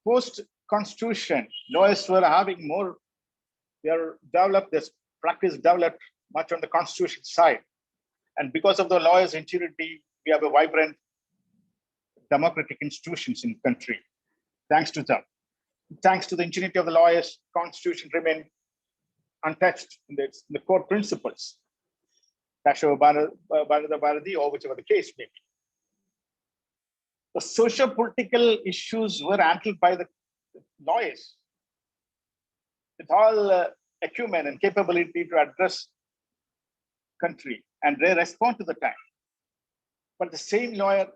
Post-Constitution, lawyers were having more, they are developed, this practice developed much on the Constitution side. And because of the lawyers' integrity, we have a vibrant democratic institutions in the country. Thanks to them. Thanks to the ingenuity of the lawyers, Constitution remained untouched in the core principles. Bharati, or whichever the case may be. The socio-political issues were handled by the lawyers with all acumen and capability to address country, and they respond to the time. But the same lawyer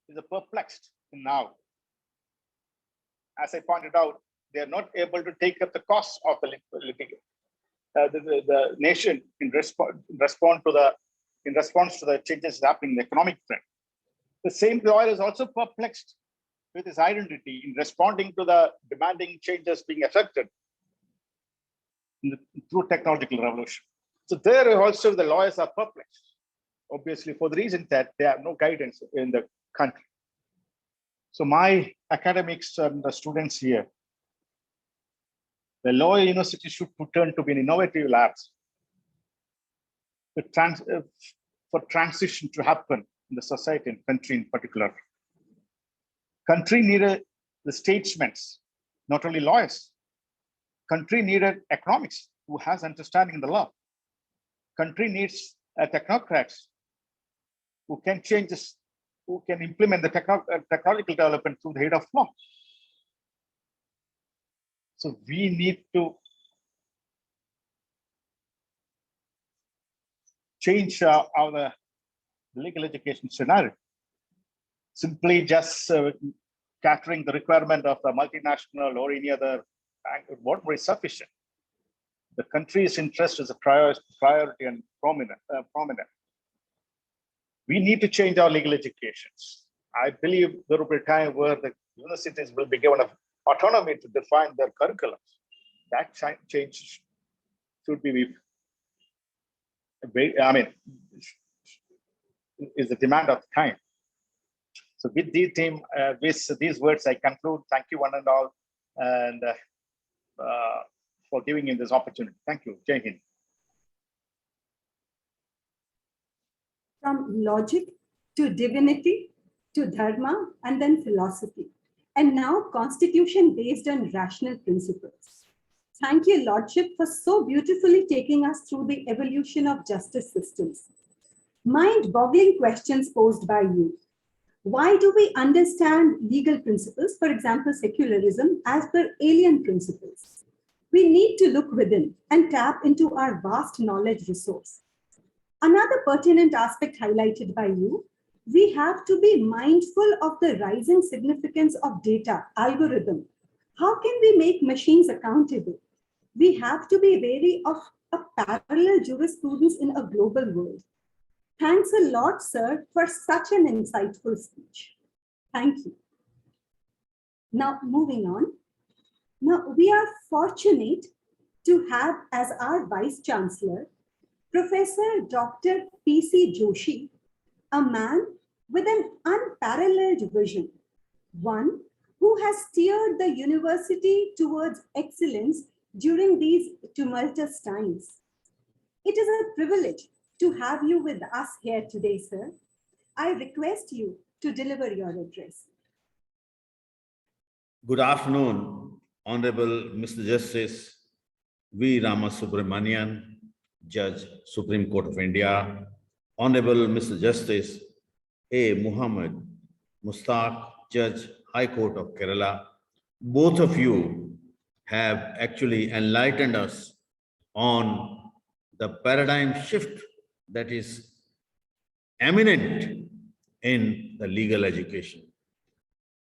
is perplexed now. As I pointed out, they are not able to take up the cost of the litigation. The nation in response to the changes happening in the economic trend. The same lawyer is also perplexed with his identity in responding to the demanding changes being affected through technological revolution. So there also the lawyers are perplexed, obviously for the reason that they have no guidance in the country. So my academics and the students here, the law university should return to be an innovative labs for transition to happen in the society and country in particular. Country needed the statesmen, not only lawyers. Country needed economics who has understanding in the law. Country needs technocrats who can change this, who can implement the technological development through the head of law. So we need to change our legal education scenario. Simply just capturing the requirement of a multinational or any other won't be sufficient. The country's interest is a priority and prominent. We need to change our legal educations. I believe there will be a time where the universities will be given autonomy to define their curriculums. That change should be, is the demand of time. So with these words, I conclude. Thank you one and all. And for giving me this opportunity. Thank you. Jai Hind. From logic to divinity to dharma and then philosophy, and now constitution based on rational principles. Thank you, Lordship, for so beautifully taking us through the evolution of justice systems. Mind-boggling questions posed by you. Why do we understand legal principles, for example, secularism, as per alien principles? We need to look within and tap into our vast knowledge resource. Another pertinent aspect highlighted by you, we have to be mindful of the rising significance of data, algorithm. How can we make machines accountable? We have to be wary of a parallel jurisprudence in a global world. Thanks a lot, sir, for such an insightful speech. Thank you. Now, moving on. Now, we are fortunate to have as our Vice Chancellor, Professor Dr. P.C. Joshi, a man with an unparalleled vision, one who has steered the university towards excellence during these tumultuous times. It is a privilege to have you with us here today, sir. I request you to deliver your address. Good afternoon, Honorable Mr. Justice V. Rama Subramanian, Judge, Supreme Court of India, Honorable Mr. Justice A. Muhammad Mustaq, Judge, High Court of Kerala. Both of you have actually enlightened us on the paradigm shift that is eminent in the legal education.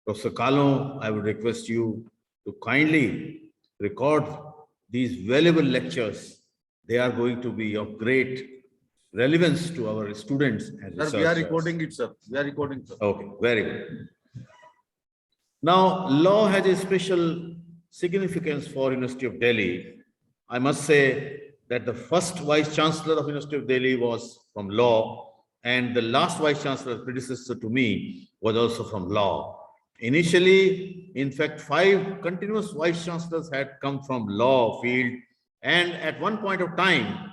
Professor Kalo, I would request you to kindly record these valuable lectures. They are going to be of great relevance to our students and researchers. Sir, we are recording it, sir. We are recording, sir. Okay, very good. Now, law has a special significance for University of Delhi. I must say that the first Vice Chancellor of University of Delhi was from law, and the last Vice Chancellor, predecessor to me, was also from law. Initially, in fact, 5 continuous Vice Chancellors had come from law field, and at one point of time,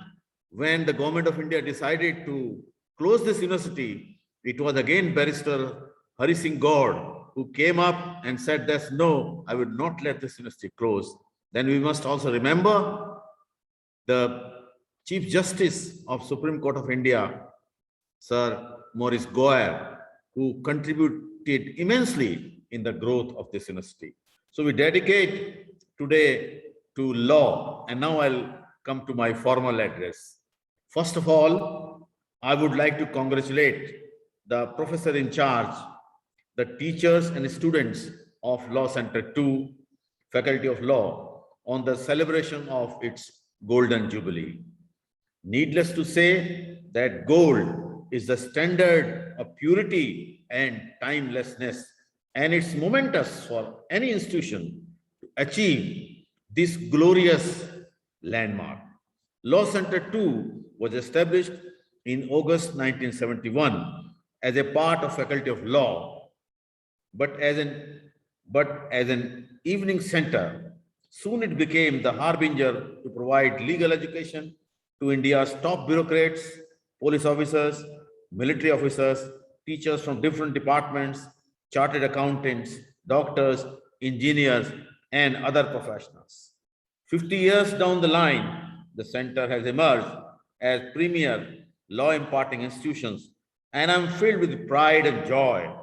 when the government of India decided to close this university, it was again Barrister Hari Singh Gaud who came up and said that no, I would not let this university close. Then we must also remember the Chief Justice of Supreme Court of India, Sir Maurice Goyer, who contributed immensely in the growth of this university. So we dedicate today to law, and now I'll come to my formal address. First of all, I would like to congratulate the professor in charge, the teachers and students of Law Center 2, Faculty of Law, on the celebration of its Golden Jubilee. Needless to say that gold is the standard of purity and timelessness, and it's momentous for any institution to achieve this glorious landmark. Law Center 2 was established in August 1971 as a part of Faculty of Law, but as an evening center. Soon it became the harbinger to provide legal education to India's top bureaucrats, police officers, military officers, teachers from different departments, chartered accountants, doctors, engineers, and other professionals. 50 years down the line, the center has emerged as premier law imparting institutions, and I'm filled with pride and joy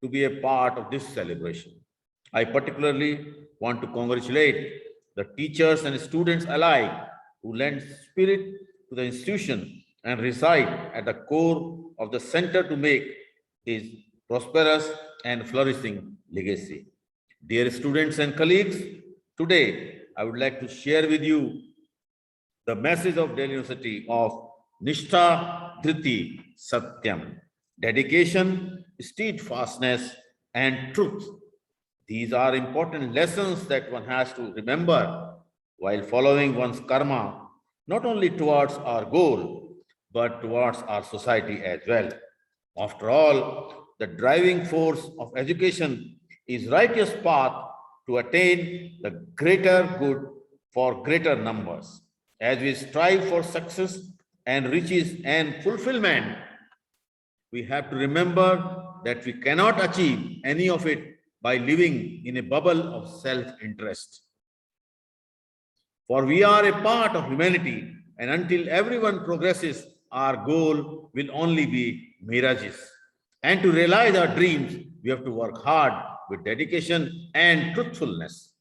to be a part of this celebration. I particularly want to congratulate the teachers and students alike who lend spirit to the institution and reside at the core of the center to make this prosperous and flourishing legacy. Dear students and colleagues, today I would like to share with you the message of Delhi University of Nishtha Dhriti Satyam, dedication, steadfastness, and truth. These are important lessons that one has to remember while following one's karma, not only towards our goal, but towards our society as well. After all, the driving force of education is righteous path to attain the greater good for greater numbers. As we strive for success and riches and fulfillment, we have to remember that we cannot achieve any of it by living in a bubble of self-interest. For we are a part of humanity, and until everyone progresses, our goal will only be mirages. And to realize our dreams, we have to work hard with dedication and truthfulness.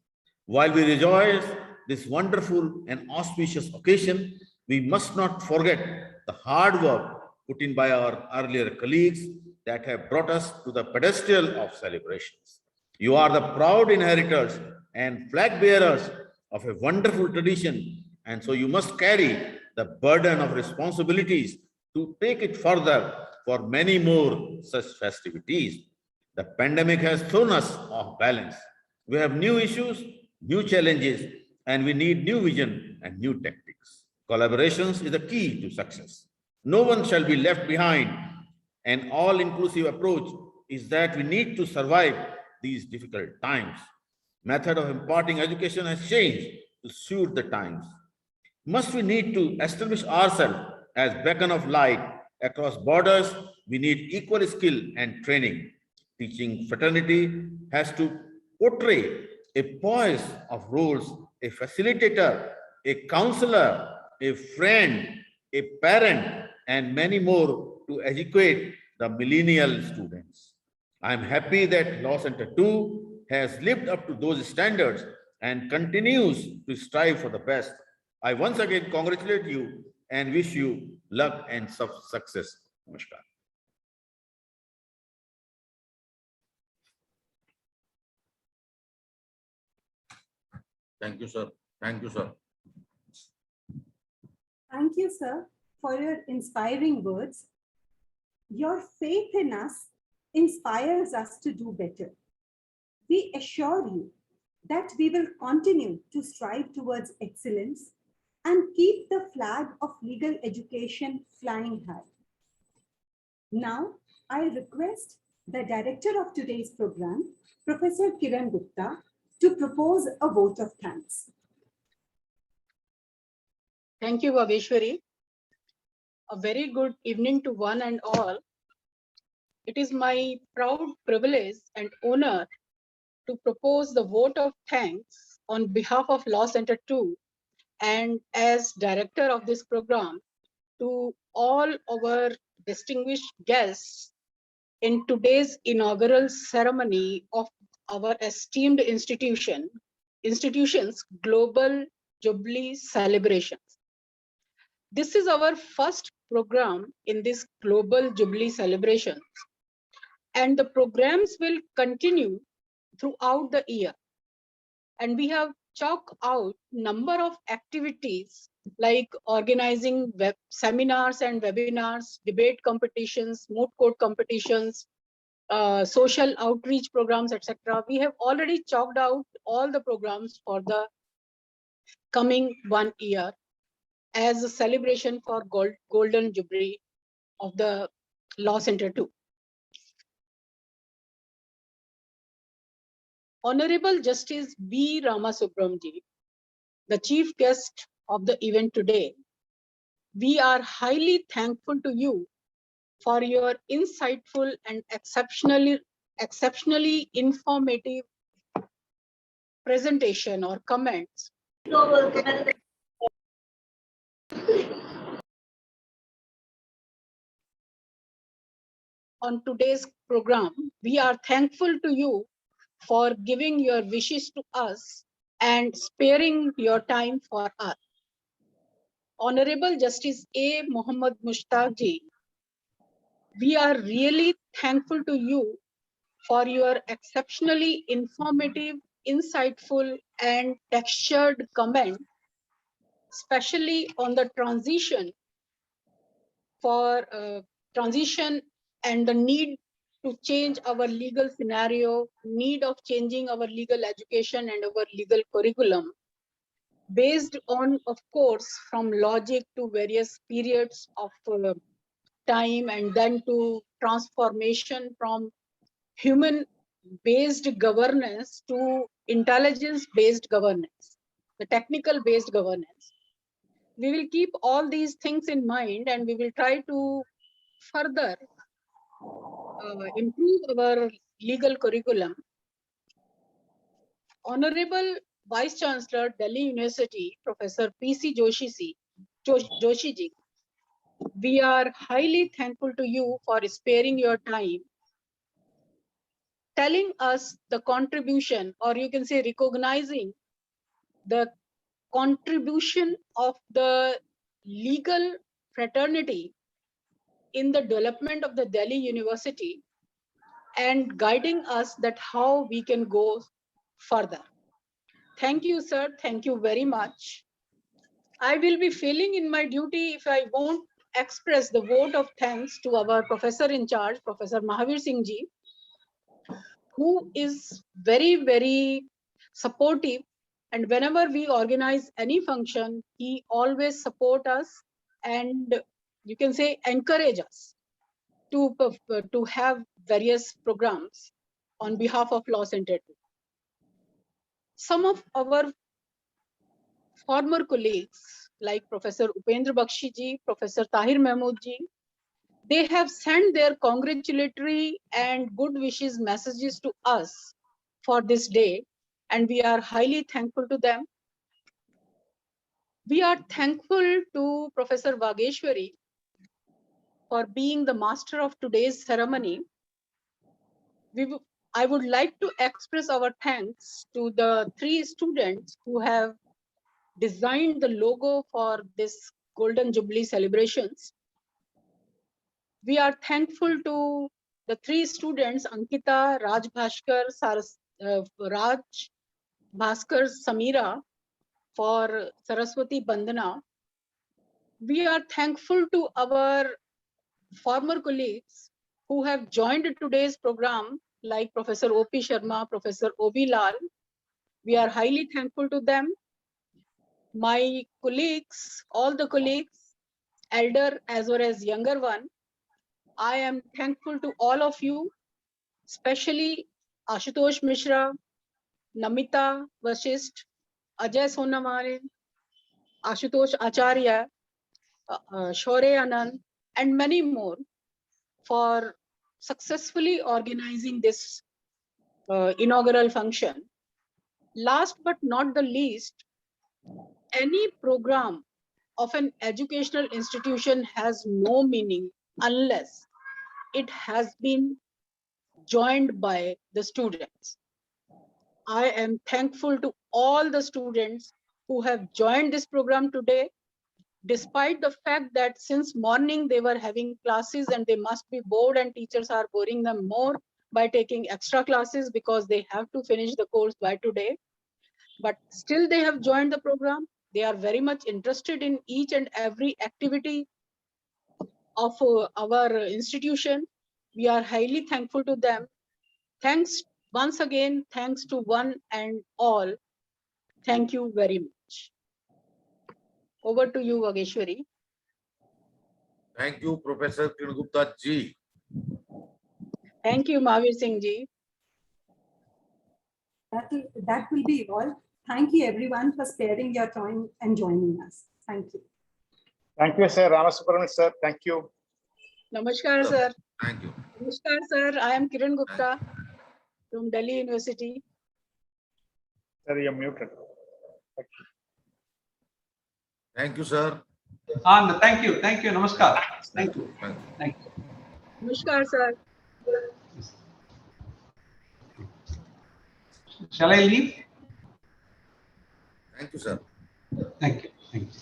While we rejoice this wonderful and auspicious occasion, we must not forget the hard work put in by our earlier colleagues that have brought us to the pedestal of celebrations. You are the proud inheritors and flag bearers of a wonderful tradition, and so you must carry the burden of responsibilities to take it further for many more such festivities. The pandemic has thrown us off balance. We have new issues, new challenges, and we need new vision and new tactics. Collaborations is the key to success. No one shall be left behind. An all-inclusive approach is that we need to survive these difficult times. Method of imparting education has changed to suit the times. Must we need to establish ourselves as beacon of light across borders? We need equal skill and training. Teaching fraternity has to portray a poise of roles, a facilitator, a counselor, a friend, a parent, and many more to educate the millennial students. I am happy that Law Center 2 has lived up to those standards and continues to strive for the best. I once again congratulate you and wish you luck and success. Namaskar. Thank you, sir. Thank you, sir. Thank you, sir, for your inspiring words. Your faith in us inspires us to do better. We assure you that we will continue to strive towards excellence and keep the flag of legal education flying high. Now, I request the director of today's program, Professor Kiran Gupta, to propose a vote of thanks. Thank you, Bhaveshwari. A very good evening to one and all. It is my proud privilege and honor to propose the vote of thanks on behalf of Law Center 2 and as director of this program to all our distinguished guests in today's inaugural ceremony of our esteemed institution's Global Jubilee celebrations. This is our first program in this Global Jubilee celebrations, and the programs will continue throughout the year. And we have chalked out number of activities like organizing web seminars and webinars, debate competitions, moot court competitions, social outreach programs, etc. We have already chalked out all the programs for the coming 1 year as a celebration for Golden Jubilee of the Law Center 2. Honorable Justice B. Ramasubramji, the chief guest of the event today, we are highly thankful to you for your insightful and exceptionally informative presentation or comments. On today's program, we are thankful to you for giving your wishes to us and sparing your time for us. Honorable Justice A. Muhammad Mushtaq ji, we are really thankful to you for your exceptionally informative, insightful, and textured comment, especially on the transition and the need to change our legal scenario, need of changing our legal education and our legal curriculum, based on, of course, from logic to various periods of time, and then to transformation from human-based governance to intelligence-based governance. the technical based governance. We will keep all these things in mind and we will try to further improve our legal curriculum. Honorable Vice Chancellor, Delhi University, Professor P.C. Joshi ji, we are highly thankful to you for sparing your time, telling us the contribution, or you can say recognizing the contribution of the legal fraternity in the development of the Delhi University and guiding us that how we can go further. Thank you, sir. Thank you very much. I will be failing in my duty if I won't express the vote of thanks to our professor in charge, Professor Mahavir Singh ji, who is very, very supportive. And whenever we organize any function, he always support us and you can say encourage us to have various programs on behalf of Law Center. Some of our former colleagues like Professor Upendra Bakshi ji, Professor Tahir Mahmood ji, they have sent their congratulatory and good wishes messages to us for this day, and we are highly thankful to them. We are thankful to Professor Vageshwari for being the master of today's ceremony. I would like to express our thanks to the 3 students who have designed the logo for this Golden Jubilee celebrations. We are thankful to the 3 students, Ankita, Raj Bhaskar, Raj Bhaskar, Samira, for Saraswati Bandana. We are thankful to our former colleagues who have joined today's program, like Professor O.P. Sharma, Professor O.B. Lal. We are highly thankful to them. My colleagues, all the colleagues, elder as well as younger one, I am thankful to all of you, especially Ashutosh Mishra, Namita Vashisht, Ajay Sonamare, Ashutosh Acharya, Shore Anand, and many more for successfully organizing this inaugural function. Last but not the least, any program of an educational institution has no meaning unless it has been joined by the students. I am thankful to all the students who have joined this program today, despite the fact that since morning they were having classes and they must be bored and teachers are boring them more by taking extra classes because they have to finish the course by today. But still they have joined the program. They are very much interested in each and every activity of our institution. We are highly thankful to them. Thanks once again, thanks to one and all. Thank you very much. Over to you, Vageshwari. Thank you, Professor Kiran Gupta ji. Thank you, Mahavir Singh ji. That will be all. Thank you everyone for sparing your time and joining us. Thank you. Thank you, sir. Ramasubramanian, sir. Thank you. Namaskar, sir. Thank you. Namaskar, sir. I am Kiran Gupta from Delhi University. Sir, you're muted. Thank you, sir. Thank you. Namaskar. Thank you. Thank you. Namaskar, sir. Shall I leave? Thank you, sir. Thank you. Thank you.